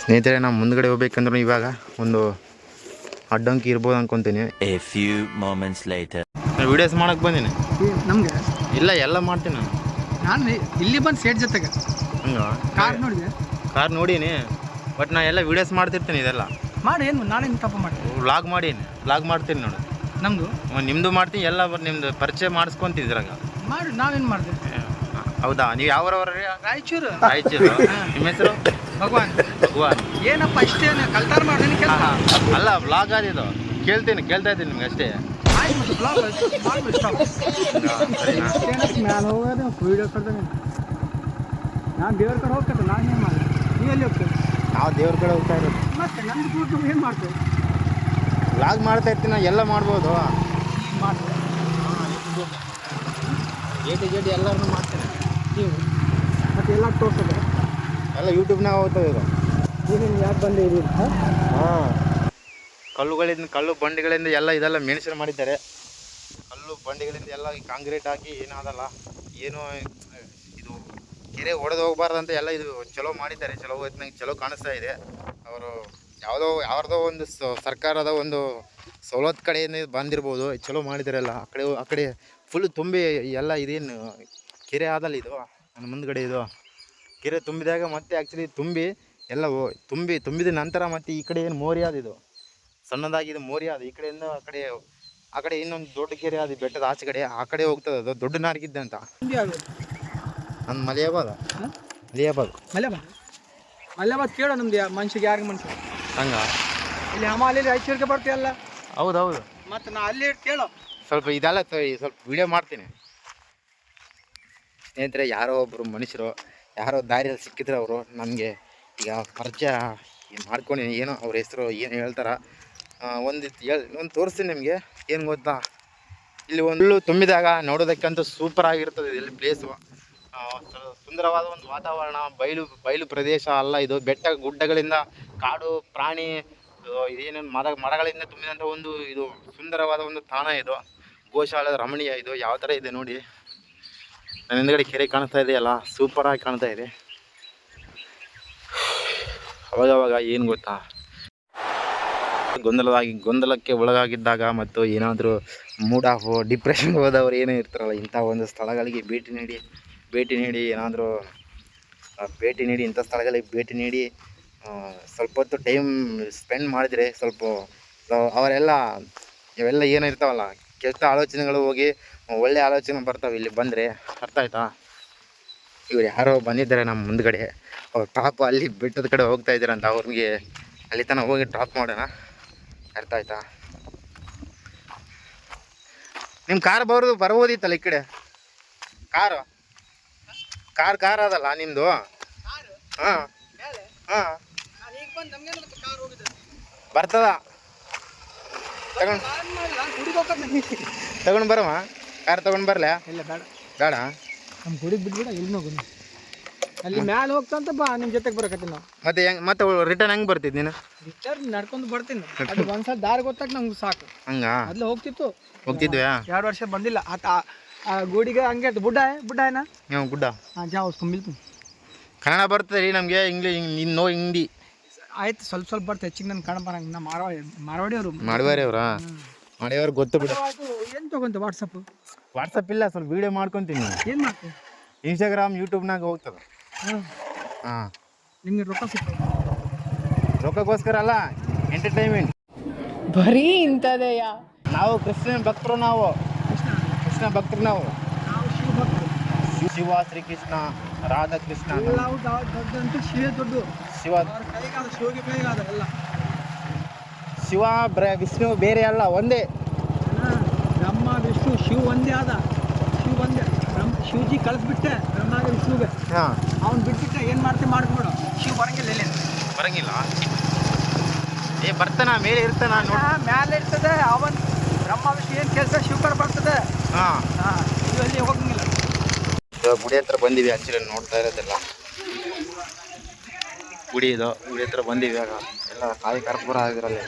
ಸ್ನೇಹಿತರೆ, ನಾವು ಮುಂದ್ಗಡೆ ಹೋಗ್ಬೇಕಂದ್ರೂ ಇವಾಗ ಒಂದು ಅಡ್ಡಂಕಿ ಇರ್ಬೋದು ಅನ್ಕೊತೀನಿ. ನಾನು ವೀಡಿಯೋಸ್ ಮಾಡಕ್ಕೆ ಬಂದೀನಿ. ನಮಗೆ ಇಲ್ಲ, ಎಲ್ಲ ಮಾಡ್ತೀನಿ ನಾನು ಇಲ್ಲಿ ಬಂದು ಸೇಟ್ ಜೊತೆಗೆ ಹಂಗೆ ಕಾರ್ ನೋಡಿದೆ. ಕಾರ್ ನೋಡೀನಿ, ಬಟ್ ನಾ ಎಲ್ಲ ವೀಡಿಯೋಸ್ ಮಾಡ್ತಿರ್ತೀನಿ. ಇದೆಲ್ಲ ಮಾಡಿ ಏನು ನಾನೇನು ತಪ್ಪು ಮಾಡಿ ವ್ಲಾಗ್ ಮಾಡ್ತೀನಿ ನೋಡು. ನಮ್ಮದು ನಿಮ್ಮದು ಮಾಡ್ತೀನಿ, ಎಲ್ಲ ನಿಮ್ಮದು ಪರಿಚಯ ಮಾಡಿಸ್ಕೊಂತಿದ್ರಾಗ ಮಾಡಿ. ನಾವೇನು ಮಾಡಿದೆ? ಹೌದಾ? ನೀವು ಯಾವ್ರವ್ರ? ರಾಯಚೂರು. ನಿಮ್ಮ ಹೆಸರು? ಭಗವಾನ್. ಏನಪ್ಪ ಇಷ್ಟೇ ಕಲ್ತಾರ ಮಾಡ್ತೀನಿ ಕೆಲಸ. ಅಲ್ಲ, ವ್ಲಾಗ್ ಆದಿದು ಕೇಳ್ತಾ ಇದ್ದೀನಿ ನಿಮ್ಗೆ ಅಷ್ಟೇ. ನಾನು ಹೋಗೋದು ವೀಡಿಯೋ ಕಡ್ದಂಗೆ. ನಾನು ದೇವ್ರ ಕಡೆ ಹೋಗ್ತೇನೆ. ನಾನೇನು ಮಾಡಿ, ನೀ ಎಲ್ಲಿ ಹೋಗ್ತೇವೆ? ನಾವು ದೇವ್ರ ಕಡೆ ಹೋಗ್ತಾ ಇರೋದು. ಮತ್ತೆ ನನ್ನ ಕೂತು ಏನು ಮಾಡ್ತೇವೆ? ವ್ಲಾಗ್ ಮಾಡ್ತಾ ಇರ್ತೀನಿ, ಎಲ್ಲ ಮಾಡ್ಬೋದು. ಮಾಡ್ತೇವೆ ಏಟಿ ಎಲ್ಲರೂ ಮಾಡ್ತೇನೆ. ನೀವು ಮತ್ತೆ ಎಲ್ಲ ತೋರಿಸ್ತದೆ, ಎಲ್ಲ ಯೂಟ್ಯೂಬ್ನಾಗ ಹೋಗ್ತವೆ ಈಗ. ನೀನು ಯಾಕೆ ಬಂದೆ ಇದ್ದೀರಿ? ಹಾಂ, ಕಲ್ಲು ಬಂಡೆಗಳಿಂದ ಎಲ್ಲ ಇದೆಲ್ಲ ಮೆನ್ಷನ್ ಮಾಡಿದ್ದಾರೆ. ಕಲ್ಲು ಬಂಡೆಗಳಿಂದ ಎಲ್ಲ ಕಾಂಕ್ರೀಟ್ ಹಾಕಿ ಏನಾದಲ್ಲ, ಏನೋ ಇದು ಕೆರೆ ಒಡೆದು ಹೋಗ್ಬಾರ್ದಂತ ಎಲ್ಲ ಇದು ಚಲೋ ಮಾಡಿದ್ದಾರೆ. ಚಲೋ ಕಾಣಿಸ್ತಾ ಇದೆ. ಅವರು ಯಾವ್ದೋ ಒಂದು ಸರ್ಕಾರದ ಒಂದು ಸವಲತ್ತು ಕಡೆಯಿಂದ ಬಂದಿರ್ಬೋದು. ಚಲೋ ಮಾಡಿದ್ದಾರೆ ಎಲ್ಲ. ಆ ಕಡೆ ಫುಲ್ ತುಂಬಿ ಎಲ್ಲ ಇದೇನು ಕೆರೆ ಆದಲ್ಲ ಇದು ನನ್ನ ಮುಂದ್ಗಡೆ. ಇದು ಕೆರೆ ತುಂಬಿದಾಗ ಮತ್ತೆ ಆ್ಯಕ್ಚುಲಿ ತುಂಬಿದ ನಂತರ ಮತ್ತೆ ಈ ಕಡೆ ಏನು ಮೋರಿ ಆದ, ಇದು ಸಣ್ಣದಾಗಿದೆ ಮೋರಿ ಆದ. ಈ ಕಡೆಯಿಂದ ಆ ಕಡೆ ಇನ್ನೊಂದು ದೊಡ್ಡ ಕೆರೆ ಆದ, ಬೆಟ್ಟದ ಆಚೆ ಕಡೆ. ಆ ಕಡೆ ಹೋಗ್ತದೆ, ಅದು ದೊಡ್ಡ ನಾರ್ಗಿದ್ದೆ ಅಂತ. ನನ್ನ ಮಲಿಯಾಬಾದ್ ಕೇಳೋ ನಮ್ದು ಮನ್ಸಿಗೆ ಯಾರಿಗೆ ಮನ್ಸು ಹಂಗ ಇಲ್ಲಿ ಅಲ್ಲಿ ರಾಯಚೂರಿಗೆ ಬರ್ತೀಯಲ್ಲ. ಹೌದೌದು. ಮತ್ತು ನಾ ಅಲ್ಲಿ ಕೇಳೋ ಸ್ವಲ್ಪ ಇದೆಲ್ಲ ಸ್ವಲ್ಪ ವಿಡಿಯೋ ಮಾಡ್ತೀನಿ. ಸ್ನೇಹಿತರೆ, ಯಾರೋ ಒಬ್ಬರು ಮನುಷ್ಯರು ಯಾರೋ ದಾರಿಯಲ್ಲಿ ಸಿಕ್ಕಿದ್ರು ಅವರು ನನಗೆ ಈಗ ಪರಿಚಯ ಮಾಡ್ಕೊಂಡು ಏನೋ ಅವ್ರ ಹೆಸರು ಏನು ಹೇಳ್ತಾರೆ ಒಂದು ತೋರಿಸ್ತೀನಿ ನಿಮಗೆ. ಏನು ಗೊತ್ತಾ, ಇಲ್ಲಿ ಒಂದು ತುಂಬಿದಾಗ ನೋಡೋದಕ್ಕಂತೂ ಸೂಪರ್ ಆಗಿರ್ತದೆ. ಇಲ್ಲಿ ಪ್ಲೇಸು ಸುಂದರವಾದ ಒಂದು ವಾತಾವರಣ, ಬಯಲು ಪ್ರದೇಶ ಅಲ್ಲ ಇದು. ಬೆಟ್ಟ ಗುಡ್ಡಗಳಿಂದ, ಕಾಡು ಪ್ರಾಣಿ, ಇದೇನೇನು ಮರಗಳಿಂದ ತುಂಬಿದಂಥ ಒಂದು ಇದು ಸುಂದರವಾದ ಒಂದು ತಾಣ ಇದು. ಗೋಶಾಲೆ ರಮಣೀಯ ಇದು. ಯಾವ ಥರ ಇದೆ ನೋಡಿ. ನನ್ನ ಹಿಂದ್ಗಡೆ ಕೆರೆ ಕಾಣಿಸ್ತಾ ಇದೆಯಲ್ಲ, ಸೂಪರಾಗಿ ಕಾಣ್ತಾ ಇದೆ. ಅವಾಗವಾಗ ಏನು ಗೊತ್ತಾ, ಗೊಂದಲಕ್ಕೆ ಒಳಗಾಗಿದ್ದಾಗ ಮತ್ತು ಏನಾದರೂ ಮೂಡ್ ಆಫ್ ಡಿಪ್ರೆಷನ್ಗೆ ಹೋದವ್ರು ಏನೇ ಇರ್ತಾರಲ್ಲ, ಇಂಥ ಒಂದು ಸ್ಥಳಗಳಿಗೆ ಭೇಟಿ ನೀಡಿ ಏನಾದರೂ ಇಂಥ ಸ್ಥಳಗಳಿಗೆ ಭೇಟಿ ನೀಡಿ ಸ್ವಲ್ಪ ಹೊತ್ತು ಟೈಮ್ ಸ್ಪೆಂಡ್ ಮಾಡಿದರೆ ಸ್ವಲ್ಪ ಇವೆಲ್ಲ ಏನಿರ್ತಾವಲ್ಲ ಕೆಟ್ಟ ಆಲೋಚನೆಗಳು ಹೋಗಿ ಒಳ್ಳೆ ಆಲೋಚನೆ ಬರ್ತವೆ ಇಲ್ಲಿ ಬಂದರೆ. ಅರ್ಥ ಆಯ್ತಾ? ಇವ್ರು ಯಾರೋ ಬಂದಿದ್ದಾರೆ ನಮ್ಮ ಮುಂದ್ಗಡೆ. ಅವ್ರು ಪಾಪ ಅಲ್ಲಿ ಬೆಟ್ಟದ ಕಡೆ ಹೋಗ್ತಾ ಇದ್ದಾರಂತ. ಅವ್ರಿಗೆ ಅಲ್ಲಿ ತನಕ ಹೋಗಿ ಡ್ರಾಪ್ ಮಾಡೋಣ. ಅರ್ಥ ಆಯ್ತಾ? ನಿಮ್ಮ ಕಾರ್ ಬರ್ಬೋದಿತ್ತಲ್ಲ ಈ ಕಡೆ. ಕಾರ್ ಅದಲ್ಲ ನಿಮ್ಮದು? ಹಾಂ ಬರ್ತದ. ತಗೊಂಡು ಬರಮ್ಮ, ಕಾರ್ ತಗೊಂಡು ಬರಲ? ಇಲ್ಲ, ಬೇಡ. ನಮ್ಮ ಗುಡಿಗೆ ಬಿಡ್ಬಿಡ. ಇಲ್ಲಿ ಹೋಗು, ಅಲ್ಲಿ ಮ್ಯಾಲೆ ಹೋಗ್ತಂತ ಬಾ, ನಿಮ್ಮ ಜೊತೆಗೆ ಬರಕತ್ತೀನಿ ನಾವು. ಮತ್ತೆ ರಿಟರ್ನ್ ಹೆಂಗೆ ಬರ್ತಿದ್ದು ನೀನು? ರಿಟರ್ನ್ ನಡ್ಕೊಂಡು ಬರ್ತೀನಿ. ಅದು ಒಂದ್ಸಲ ದಾರಿ ಗೊತ್ತಾಗ ನಮ್ಗೆ ಸಾಕು. ಹಂಗ ಮೊದಲು ಹೋಗ್ತಿದ್ವಿ. 2 ವರ್ಷ ಬಂದಿಲ್ಲ. ಆ ಗುಡಿಗೆ ಹಂಗೆ ಬುಡ್ಡ ಏನ ಗುಡ್ಡ. ಹಾಂ, ಜಾವ ಉಸ್ಕೊಂಬಿಲ್ತು. ಕನ್ನಡ ಬರ್ತದೆ ರೀ ನಮಗೆ, ಇಂಗ್ಲೀಷ್ ಇನ್ನೋ ಹಿಂದಿ ಆಯ್ತು. ಸ್ವಲ್ಪ ಬರ್ತದೆ, ಹೆಚ್ಚಿಗೆ ನನ್ನ ಕನ್ನಡ ಬರಂಗೆ. ನಮ್ಮ ಮಾರವಾಡಿಯವರು ಮಾಡಿಯವ್ರು ಗೊತ್ತು ಬಿಡು. ಏನು ತೊಗೊಂತ ವಾಟ್ಸಪ್ ಇಲ್ಲ, ಸ್ವಲ್ಪ ವೀಡಿಯೋ ಮಾಡ್ಕೊತೀನಿ. ಏನು ಮಾಡ್ತೀವಿ? ಇನ್ಸ್ಟಾಗ್ರಾಮ್ ಯೂಟ್ಯೂಬ್ನಾಗ ಹೋಗ್ತದೆ. ಹಾಂ, ನಿಮಗೆ ರೊಕ್ಕ ಸಿಗ್ತದೆ. ರೊಕ್ಕಕ್ಕೋಸ್ಕರ ಅಲ್ಲ, ಎಂಟರ್ಟೈನ್ಮೆಂಟ್ ಬರೀ ಇಂಥದೆಯಾ? ನಾವು ಕೃಷ್ಣ ಭಕ್ತರು. ಕೃಷ್ಣ ಭಕ್ತರು ನಾವು. ಶಿವ, ಶ್ರೀಕೃಷ್ಣ, ರಾಧಾಕೃಷ್ಣ. ಶಿವ ದೊಡ್ಡ. ಶಿವ ವಿಷ್ಣು ಬೇರೆ ಅಲ್ಲ, ಒಂದೇ. ಬ್ರಹ್ಮ ವಿಷ್ಣು ಶಿವ ಒಂದೇ ಆದ. ಶಿವಜಿ ಕಳಿಸ್ಬಿಟ್ಟೆ ಬ್ರಹ್ಮಗೆ ವಿಷ್ಣುಗೆ. ಅವ್ನು ಬಿಟ್ಬಿಟ್ಟೆ. ಏನು ಮಾಡ್ತೀವಿ ಮಾಡ್ಕೊಬಿಡು. ಶಿವ ಬರಂಗಿಲ್ಲ. ಬರ್ತಾನ ಮೇಲೆ ಇರ್ತಾನ, ಮೇಲೆ ಇರ್ತದೆ. ಅವನ್ ಬ್ರಹ್ಮ ವಿಷ್ಣು ಏನು ಕೆಲಸ ಶಿವ ಕಡೆ ಬರ್ತದೆ. ಹಾಂ ಅಲ್ಲಿ ಹೋಗಂಗಿಲ್ಲ. ಇವಾಗ ಗುಡಿ ಹತ್ರ ಬಂದಿವಿ. ಆ್ಯಕ್ಚುಲಿ ನೋಡ್ತಾ ಇರೋದೆಲ್ಲ ಗುಡಿ ಇದು. ಗುಡಿ ಹತ್ರ ಬಂದಿವಿ. ಇವಾಗ ಎಲ್ಲ ಕಾಯಿ ಕರ್ಪೂರ ಆಗಿರಲ್ಲ.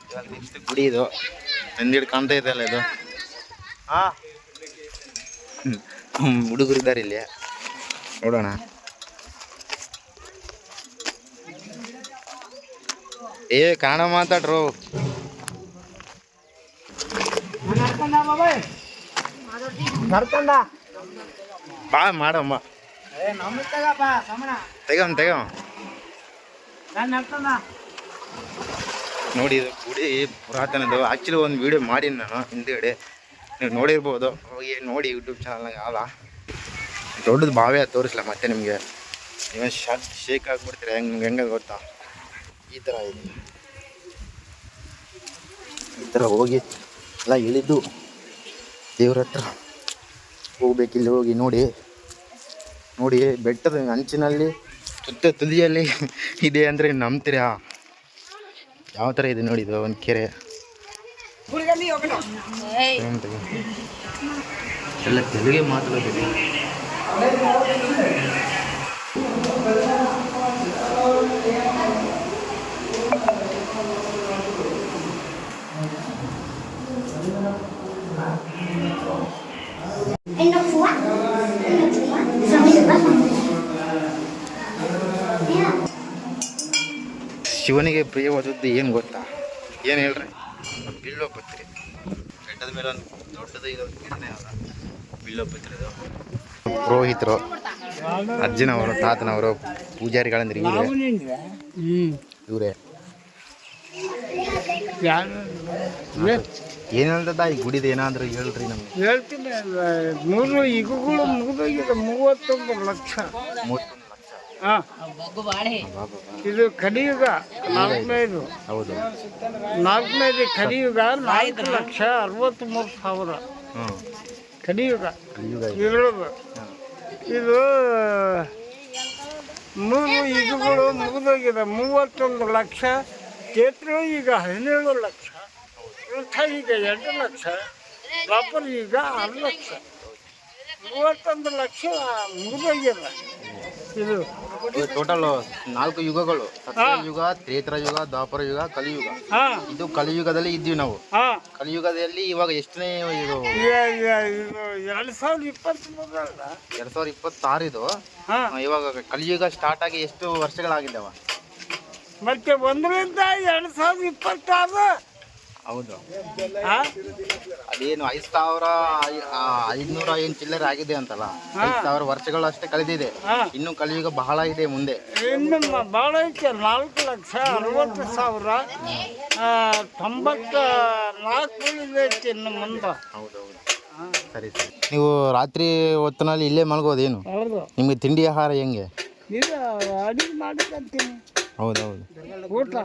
ಇವಾಗ ನೆಕ್ಸ್ಟ್ ಗುಡಿ ಇದು. ನಂದಿಡ್ ಕಾಣ್ತಾ ಇದೆ ಅಲ್ಲ ಇದು. ಹುಡುಗರಿದ್ದಾರೆ ಇಲ್ಲಿ, ನೋಡೋಣ. ಕನ್ನಡ ಮಾತಾಡ್ರು. ಬಾ ಮಾಡಮ್ಮ, ತೆಗಮ್ ನೋಡಿ. ಇದು ಗುಡಿ ಪುರಾತನದು. ಆ್ಯಕ್ಚುಲಿ ಒಂದು ವೀಡಿಯೋ ಮಾಡೀನಿ ನಾನು ಹಿಂದೆಗಡೆ, ನೀವು ನೋಡಿರ್ಬೋದು. ಹೋಗಿ ನೋಡಿ ಯೂಟ್ಯೂಬ್ ಚಾನಲ್ನಾಗ ಅಲ್ಲ. ದೊಡ್ಡದು ಬಾವೇ ತೋರಿಸಲ್ಲ ಮತ್ತೆ ನಿಮಗೆ. ನೀವೇ ಶೇಕ್ ಆಗಿಬಿಡ್ತೀರ. ಹೆಂಗೆ ಗೊತ್ತಾ, ಈ ಥರ ಇದೆ. ಈ ಥರ ಹೋಗಿ ಎಲ್ಲ ಇಳಿದು ದೇವ್ರ ಹತ್ರ ಹೋಗ್ಬೇಕಿಲ್ಲಿ. ಹೋಗಿ ನೋಡಿ ಬೆಟ್ಟದ ಅಂಚಿನಲ್ಲಿ ತುದಿಯಲ್ಲಿ ಇದೆ ಅಂದರೆ ನಂಬ್ತೀರಾ? ಯಾವ ಥರ ಇದೆ ನೋಡಿ. ಇದು ಒಂದು ಕೆರೆ. ಎಲ್ಲ ತೆಲುಗೇ ಮಾತಾಡೋದಿದೆ. ಶಿವನಿಗೆ ಪ್ರಿಯವಾದದ್ದು ಏನು ಗೊತ್ತಾ? ಏನು ಹೇಳ್ರಿ? ಬಿಲ್ಲೋಪತ್ರಿ. ಬೆಟ್ಟದ ಮೇಲೆ ಒಂದು ದೊಡ್ಡದು ಇದೊಂದು ಗಿರಣೆ ಅದ, ಬಿಲ್ಲೋಪತ್ರಿದು. ಪುರೋಹಿತರು, ಅಜ್ಜನವರು, ತಾತನವರು, ಪೂಜಾರಿಗಳಂದ್ರೆ ಇವರೇ. ಏನು ಹೇಳ್ತದ ಈ ಗುಡಿದು? ಏನಾದರೂ ಹೇಳ್ರಿ ನಮ್ಗೆ. ಹೇಳ್ತೀನಿ. 3 ಯುಗಗಳು ಮುಗಿದೋಗಿದೆ. 31 ಲಕ್ಷ. ಹಾಂ, ಇದು ಕಲಿಯುಗ 4ನೇದು. ಹೌದು, 4ನೇದು ಕಲಿಯುಗ. 4,63,000 ಕಲಿಯುಗ ಇರೋದು. ಇದು 3 ಯುಗಗಳು ಮುಗಿದೋಗಿದೆ. 31 ಲಕ್ಷ. ಚೇತ್ರ ಈಗ 17 ಲಕ್ಷ. ವೃಥ ಈಗ 2 ಲಕ್ಷ. ದ್ವಾಪರ ಈಗ 6 ಲಕ್ಷ. 31 ಲಕ್ಷ ಮುಗಿದೋಗಿದೆ. ಇದು ಟೋಟಲ್ 4 ಯುಗಗಳು. ಸತ್ಯಯುಗ, ತ್ರೇತ್ರ ಯುಗ, ದ್ವಾಪರ ಯುಗ, ಕಲಿಯುಗ. ಇದು ಕಲಿಯುಗದಲ್ಲಿ ಇದ್ದೀವಿ ನಾವು. ಕಲಿಯುಗದಲ್ಲಿ ಇವಾಗ ಎಷ್ಟನೇ ಇದು? 2023 ಅಲ್ಲ, 2026 ಇದು. ಇವಾಗ ಕಲಿಯುಗ ಸ್ಟಾರ್ಟ್ ಆಗಿ ಎಷ್ಟು ವರ್ಷಗಳಾಗಿದ್ದಾವ? ಮತ್ತೆ 1ರಿಂದ 2026. ಹೌದು. ಅದೇನು 5,500 ಏನು ಚಿಲ್ಲರೆ ಆಗಿದೆ ಅಂತಲ್ಲ. 5,000 ವರ್ಷಗಳು ಅಷ್ಟೇ ಕಳೆದಿದೆ. ಇನ್ನು ಕಲಿಯುಗ ಬಹಳ ಇದೆ ಮುಂದೆ. ಇನ್ನು ಭಾಳ ಐತೆ. 4,60,000 94 ಐತೆ ಇನ್ನು ಮುಂದೆ. ಹೌದೌದು. ಸರಿ. ನೀವು ರಾತ್ರಿ ಹೊತ್ತಿನಲ್ಲಿ ಇಲ್ಲೇ ಮಲಗೋದೇನು? ಹೌದು. ನಿಮಗೆ ತಿಂಡಿ ಆಹಾರ ಹೆಂಗೆ? ಇದು ಅಡುಗೆ ಮಾಡಿಕಂತೀನಿ. ಹೌದೌದು. ಊಟ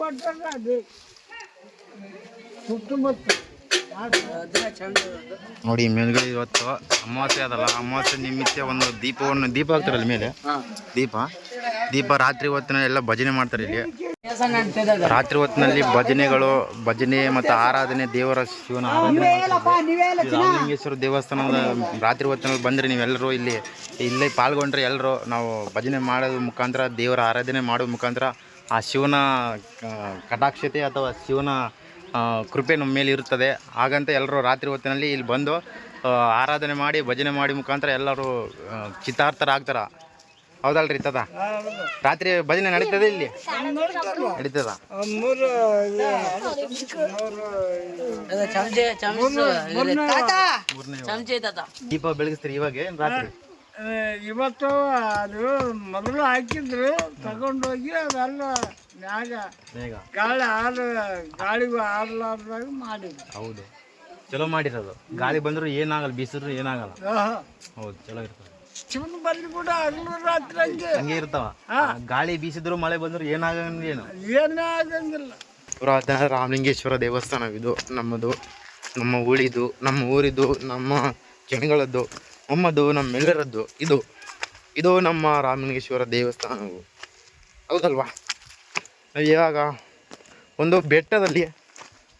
ಕೊಟ್ಟಾಗ ಅದು ಸುತ್ತಮುತ್ತ ನೋಡಿ. ಮೇಲ್ಗಡೆ ಇವತ್ತು ಅಮಾವಾಸ್ಯೆ ಅದಲ್ಲ. ಅಮಾವಾಸ್ಯೆ ನಿಮಿತ್ತ ಒಂದು ದೀಪ ಹಾಕ್ತಾರಲ್ಲ ಮೇಲೆ. ದೀಪ ರಾತ್ರಿ ಹೊತ್ತಿನಲ್ಲಿ ಎಲ್ಲ ಭಜನೆ ಮಾಡ್ತಾರೆ ಇಲ್ಲಿ. ರಾತ್ರಿ ಹೊತ್ತಿನಲ್ಲಿ ಭಜನೆ ಮತ್ತು ಆರಾಧನೆ, ದೇವರ ಶಿವನ ಆರಾಧನೆ. ರಾಮಲಿಂಗೇಶ್ವರ ದೇವಸ್ಥಾನದ ರಾತ್ರಿ ಹೊತ್ತಿನಲ್ಲಿ ಬಂದರೆ ನೀವೆಲ್ಲರೂ ಇಲ್ಲೇ ಪಾಲ್ಗೊಂಡ್ರೆ ಎಲ್ಲರೂ ನಾವು ಭಜನೆ ಮಾಡೋದ್ರ ಮುಖಾಂತರ, ದೇವರ ಆರಾಧನೆ ಮಾಡೋ ಮುಖಾಂತರ ಆ ಶಿವನ ಕಟಾಕ್ಷತೆ ಅಥವಾ ಶಿವನ ಕೃಪೆ ನಮ್ಮ ಮೇಲೆ ಇರುತ್ತದೆ. ಹಾಗಂತ ಎಲ್ಲರೂ ರಾತ್ರಿ ಹೊತ್ತಿನಲ್ಲಿ ಇಲ್ಲಿ ಬಂದು ಆರಾಧನೆ ಮಾಡಿ ಭಜನೆ ಮಾಡಿ ಮುಖಾಂತರ ಎಲ್ಲರೂ ಚಿತ್ತಾರ್ಥರಾಗ್ತಾರೆ. ಹೌದಲ್ರಿ ತಾತ? ರಾತ್ರಿ ಭಜನೆ ನಡೀತದೆ ಇಲ್ಲಿ? ನಡೀತದ? ದೀಪ ಬೆಳಗಿಸ್ತೀರಿ ಇವಾಗ ಏನು ರಾತ್ರಿ? ಇವತ್ತು ಅದು ಮೊದಲು ಹಾಕಿದ್ರು, ತಗೊಂಡೋಗಿ ಅದೆಲ್ಲ ಮ್ಯಾಗ ಗಾಳಿಗೂ ಆರ್ಲಾರ್ದಾಗ ಮಾಡಿದ್ರು. ಹೌದು, ಚಲೋ ಮಾಡಿರೋದು. ಗಾಳಿ ಬಂದ್ರು ಏನಾಗಲ್ಲ, ಬೀಸಿದ್ರು ಏನಾಗಲ್ಲ. ಹೌದು, ಚಲೋ ಇರ್ತದೆ. ಶಿವನ ಬಲ್ಲಿ ಕೂಡ ಹಗಲು ರಾತ್ರಿ ಹಂಗೆ ಇರ್ತಾವ. ಗಾಳಿ ಬೀಸಿದ್ರು ಮಳೆ ಬಂದ್ರು ಏನಾಗಂಗೇನು? ಏನೇ ಆಗಂಗಿಲ್ಲ. ಪುರಾತನ ರಾಮಲಿಂಗೇಶ್ವರ ದೇವಸ್ಥಾನವಿದು. ನಮ್ಮ ಊಳಿದು, ನಮ್ಮ ಊರಿದು, ನಮ್ಮ ಜನಗಳದ್ದು, ನಮ್ಮದು, ನಮ್ಮೆಲ್ಲರದ್ದು. ಇದು ನಮ್ಮ ರಾಮಲಿಂಗೇಶ್ವರ ದೇವಸ್ಥಾನವು. ಹೌದಲ್ವಾ? ನಾವು ಇವಾಗ ಒಂದು ಬೆಟ್ಟದಲ್ಲಿ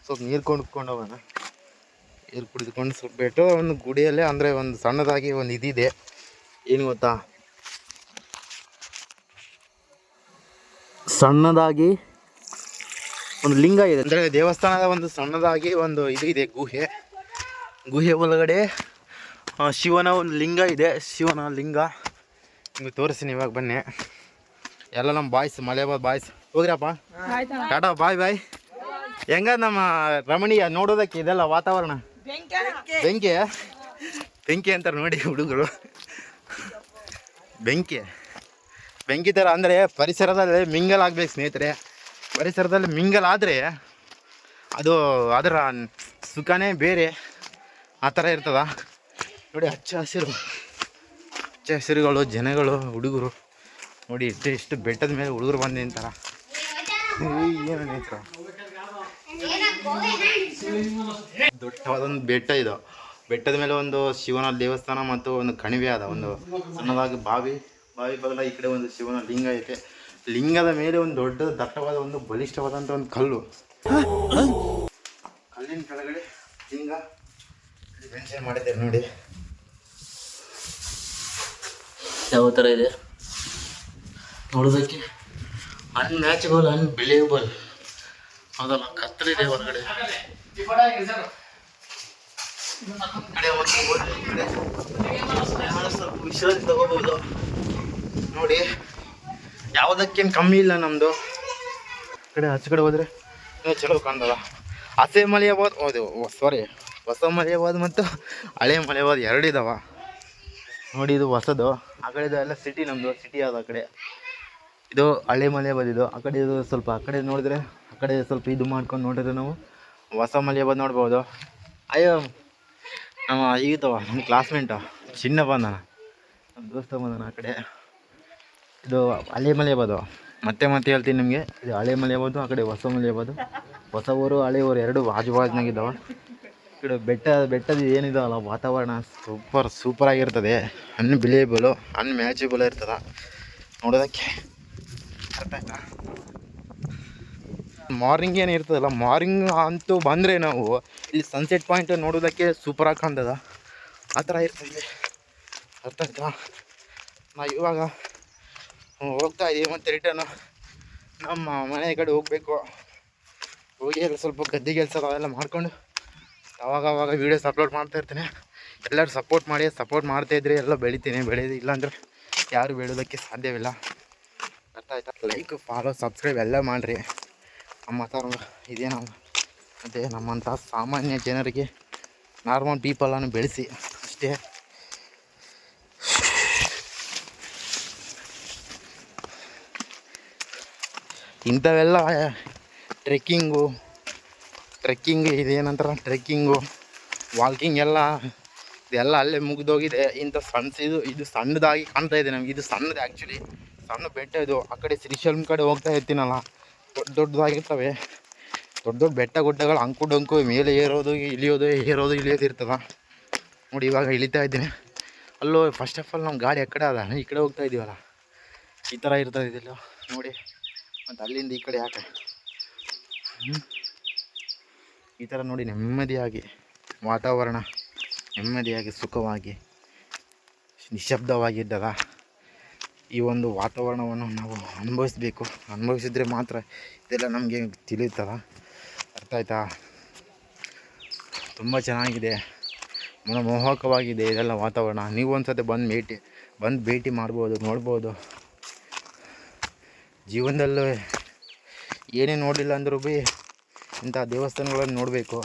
ಸ್ವಲ್ಪ ನೀರು ಕೊಂಡ್ಕೊಂಡು ಹೋಗೋಣ. ಇಲ್ಲಿ ಕುಡಿದುಕೊಂಡು ಸ್ವಲ್ಪ ಬಿಟ್ಟು ಒಂದು ಗುಡಿಯಲ್ಲೇ ಅಂದರೆ ಒಂದು ಸಣ್ಣದಾಗಿ ಒಂದು ಇದಿದೆ, ಏನು ಗೊತ್ತಾ, ಸಣ್ಣದಾಗಿ ಒಂದು ಲಿಂಗ ಇದೆ. ಅಂದರೆ ದೇವಸ್ಥಾನದ ಒಂದು ಸಣ್ಣದಾಗಿ ಒಂದು ಇದು ಇದೆ, ಗುಹೆ ಒಳಗಡೆ ಶಿವನ ಒಂದು ಲಿಂಗ ಇದೆ. ಶಿವನ ಲಿಂಗ ನಿಮಗೆ ತೋರಿಸ್ತೀನಿ, ಇವಾಗ ಬನ್ನಿ. ಎಲ್ಲ ನಮ್ಮ ಬಾಯ್ಸ್, ಮಲೆಬಾದ್ ಬಾಯ್ಸ್ ಹೋಗ್ರಪ್ಪ, ಟಾಟಾ ಬಾಯ್ ಬಾಯ್. ಹೆಂಗ ನಮ್ಮ ರಮಣೀಯ ನೋಡೋದಕ್ಕೆ ಇದೆಲ್ಲ ವಾತಾವರಣ? ಬೆಂಕಿ ಅಂತಾರೆ ನೋಡಿ ಹುಡುಗರು, ಬೆಂಕಿ ಥರ. ಅಂದರೆ ಪರಿಸರದಲ್ಲಿ ಮಿಂಗಲ್ ಆಗ್ಬೇಕು ಸ್ನೇಹಿತರೆ. ಪರಿಸರದಲ್ಲಿ ಮಿಂಗಲ್ ಆದರೆ ಅದು ಅದರ ಸುಖನೇ ಬೇರೆ, ಆ ಥರ ಇರ್ತದ ನೋಡಿ. ಹಚ್ಚ ಹಸಿರುಗಳು, ಜನಗಳು, ಹುಡುಗರು ನೋಡಿ. ಎಷ್ಟು ಬೆಟ್ಟದ ಮೇಲೆ ಹುಡುಗರು ಬಂದು ನಿಂತಾರ. ಏನು ನಿಂತರ ದೊಡ್ಡವಾದೊಂದು ಬೆಟ್ಟ ಇದು. ಬೆಟ್ಟದ ಮೇಲೆ ಒಂದು ಶಿವನ ದೇವಸ್ಥಾನ ಮತ್ತು ಒಂದು ಕಣಿವೆ ಅದ, ಒಂದು ಸಣ್ಣದಾಗಿ ಬಾವಿ ಬಗಲ ಈ ಕಡೆ ಒಂದು ಶಿವನ ಲಿಂಗ ಐತೆ. ಲಿಂಗದ ಮೇಲೆ ಒಂದು ದೊಡ್ಡ ದಟ್ಟವಾದ ಒಂದು ಬಲಿಷ್ಠವಾದಂಥ ಒಂದು ಕಲ್ಲು, ಕಲ್ಲಿನ ಕೆಳಗಡೆ ಲಿಂಗ ಮೆನ್ಷನ್ ಮಾಡಿದ್ದಾರೆ ನೋಡಿ ಯಾವ ಥರ ಇದೆ ನೋಡೋದಕ್ಕೆ. ಅನ್ಮ್ಯಾಚಬಲ್, ಅನ್ಬಿಲೀವಬಲ್ ಅದಲ್ಲ, ಕತ್ತಲಿದೆ ಹೊರಗಡೆ. ಸ್ವಲ್ಪ ವಿಶ್ರಾಂತಿ ತಗೋಬಹುದು ನೋಡಿ. ಯಾವುದಕ್ಕೇನು ಕಮ್ಮಿ ಇಲ್ಲ ನಮ್ಮದು. ಕಡೆ ಆಚೆ ಕಡೆ ಹೋದರೆ ಚಲೋ ಕಾಣ್ತದ. ಹಸೆ ಮಲೆಯಾಬಾದ್, ಹೊಸ ಮಲೆಯಾಬಾದ್ ಮತ್ತು ಹಳೆ ಮಲೆಯಾಬಾದ್ ಎರಡು ಇದಾವ ನೋಡಿ. ಇದು ಹೊಸದು, ಆ ಕಡೆದು ಎಲ್ಲ ಸಿಟಿ, ನಮ್ಮದು ಸಿಟಿ ಅದ. ಆ ಕಡೆ ಇದು ಹಳೆ ಮಲೆಯಾಬಾದ್, ಇದು ಆ ಕಡೆ. ಇದು ಸ್ವಲ್ಪ ಆ ಕಡೆ ನೋಡಿದ್ರೆ, ಆ ಕಡೆ ಸ್ವಲ್ಪ ಇದು ಮಾಡ್ಕೊಂಡು ನೋಡಿದ್ರೆ ನಾವು ಹೊಸ ಮಲೆಯಾಬಾದ್ ನೋಡ್ಬೋದು. ಅಯ್ಯೋ ನಮ್ಮ ಈಗತ್ತವ ನಮ್ಮ ಕ್ಲಾಸ್ಮೇಟ ಚಿನ್ನ ಬಂದಾನ, ನಮ್ಮ ದೋಸ್ತ ಬಂದಾನ ಆ ಕಡೆ. ಇದು ಹಳೆ ಮಲೆಯಾಬಾದು, ಮತ್ತೆ ಹೇಳ್ತೀನಿ ನಿಮಗೆ. ಇದು ಹಳೆ ಮಲೆಯಾಬಾದು, ಆ ಕಡೆ ಹೊಸ ಮಲೆಯಾಬಾದು. ಹೊಸ ಊರು ಹಳೆ ಊರು ಎರಡು ಬಾಜುನಾಗಿದ್ದಾವೆ. ಈ ಕಡೆ ಬೆಟ್ಟದ ಏನಿದಾವಲ್ಲ ವಾತಾವರಣ ಸೂಪರಾಗಿರ್ತದೆ. ಅನ್ಮ್ಯಾಚಬಲ್ ಇರ್ತದೆ ನೋಡೋದಕ್ಕೆ. ಅರ್ಥ ಆಯ್ತಾ? ಮಾರ್ನಿಂಗ್ ಏನು ಇರ್ತದಲ್ಲ, ಮಾರ್ನಿಂಗ್ ಅಂತೂ ಬಂದರೆ ನಾವು ಇಲ್ಲಿ ಸನ್ಸೆಟ್ ಪಾಯಿಂಟ್ ನೋಡೋದಕ್ಕೆ ಸೂಪರಾಗಿ ಕಾಣ್ತದ, ಆ ಥರ ಇರ್ತದೆ. ಅರ್ಥ ಆಯ್ತಾ? ನಾವು ಇವಾಗ ಹೋಗ್ತಾ ಇದ್ದೀವಿ, ಮತ್ತು ರಿಟರ್ನು ನಮ್ಮ ಮನೆ ಕಡೆ ಹೋಗಬೇಕು. ಹೋಗಿ ಎಲ್ಲ ಸ್ವಲ್ಪ ಗದ್ದೆ ಕೆಲಸ ಅವೆಲ್ಲ ಮಾಡ್ಕೊಂಡು ಅವಾಗ ವೀಡಿಯೋಸ್ ಅಪ್ಲೋಡ್ ಮಾಡ್ತಾಯಿರ್ತೀನಿ. ಎಲ್ಲರೂ ಸಪೋರ್ಟ್ ಮಾಡ್ತಾಯಿದ್ರೆ ಎಲ್ಲ ಬೆಳೀದು, ಇಲ್ಲಾಂದರೆ ಯಾರು ಬೆಳೋದಕ್ಕೆ ಸಾಧ್ಯವಿಲ್ಲ. ಅರ್ಥ ಆಯ್ತಾ? ಲೈಕ್, ಫಾಲೋ, ಸಬ್ಸ್ಕ್ರೈಬ್ ಎಲ್ಲ ಮಾಡಿರಿ. ನಮ್ಮ ಥರ ಇದೇ ನಾವು ಮತ್ತು ನಮ್ಮಂಥ ಸಾಮಾನ್ಯ ಜನರಿಗೆ, ನಾರ್ಮಲ್ ಪೀಪಲನ್ನು ಬೆಳೆಸಿ ಅಷ್ಟೇ. ಇಂಥವೆಲ್ಲ ಟ್ರೆಕ್ಕಿಂಗು ಇದೇನಂತಾರೆ, ಟ್ರೆಕ್ಕಿಂಗು, ವಾಕಿಂಗ್ ಇದೆಲ್ಲ ಅಲ್ಲೇ ಮುಗಿದೋಗಿದೆ. ಇಂಥ ಇದು ಸಣ್ಣದಾಗಿ ಕಾಣ್ತಾ ಇದೆ ನಮಗೆ. ಇದು ಸಣ್ಣದು, ಆ್ಯಕ್ಚುಲಿ ಸಣ್ಣ ಬೆಟ್ಟ ಇದು. ಆ ಕಡೆ ಶ್ರೀಶೈಲಂ ಕಡೆ ಹೋಗ್ತಾ ಇರ್ತೀನಲ್ಲ, ದೊಡ್ಡದಾಗಿರ್ತವೆ. ದೊಡ್ಡ ಬೆಟ್ಟ ಗುಡ್ಡಗಳು ಅಂಕು ಮೇಲೆ ಏರೋದು ಇಳಿಯೋದು ಇರ್ತದೆ ನೋಡಿ. ಇವಾಗ ಇಳಿತಾ ಇದ್ದೀನಿ. ಅಲ್ಲೋ ಫಸ್ಟ್ ಆಫ್ ಆಲ್ ನಮ್ಮ ಗಾಡಿ ಆ ಕಡೆ ಅದ, ಈ ಕಡೆ ಹೋಗ್ತಾ ಇದ್ದೀವಲ್ಲ, ಈ ಥರ ಇರ್ತದೆ ಇದೆಲ್ಲ ನೋಡಿ. ಮತ್ತು ಅಲ್ಲಿಂದ ಈ ಕಡೆ ಯಾಕೆ ಈ ಥರ ನೋಡಿ. ನೆಮ್ಮದಿಯಾಗಿ ವಾತಾವರಣ, ನೆಮ್ಮದಿಯಾಗಿ ಸುಖವಾಗಿ ನಿಶಬ್ದವಾಗಿದ್ದದ. ಈ ಒಂದು ವಾತಾವರಣವನ್ನು ನಾವು ಅನುಭವಿಸಿದ್ರೆ ಮಾತ್ರ ಇದೆಲ್ಲ ನಮಗೆ ತಿಳಿಯುತ್ತದ. ಅರ್ಥ ಆಯ್ತಾ? ತುಂಬ ಚೆನ್ನಾಗಿದೆ, ಮನಮೋಹಕವಾಗಿದೆ ಇದೆಲ್ಲ ವಾತಾವರಣ. ನೀವು ಒಂದು ಸತಿ ಬಂದು ಭೇಟಿ ಮಾಡ್ಬೋದು, ನೋಡ್ಬೋದು. ಜೀವನದಲ್ಲೂ ಏನೇ ನೋಡಲಿಲ್ಲ ಅಂದರೂ ಇಂಥ ದೇವಸ್ಥಾನಗಳನ್ನು ನೋಡಬೇಕು.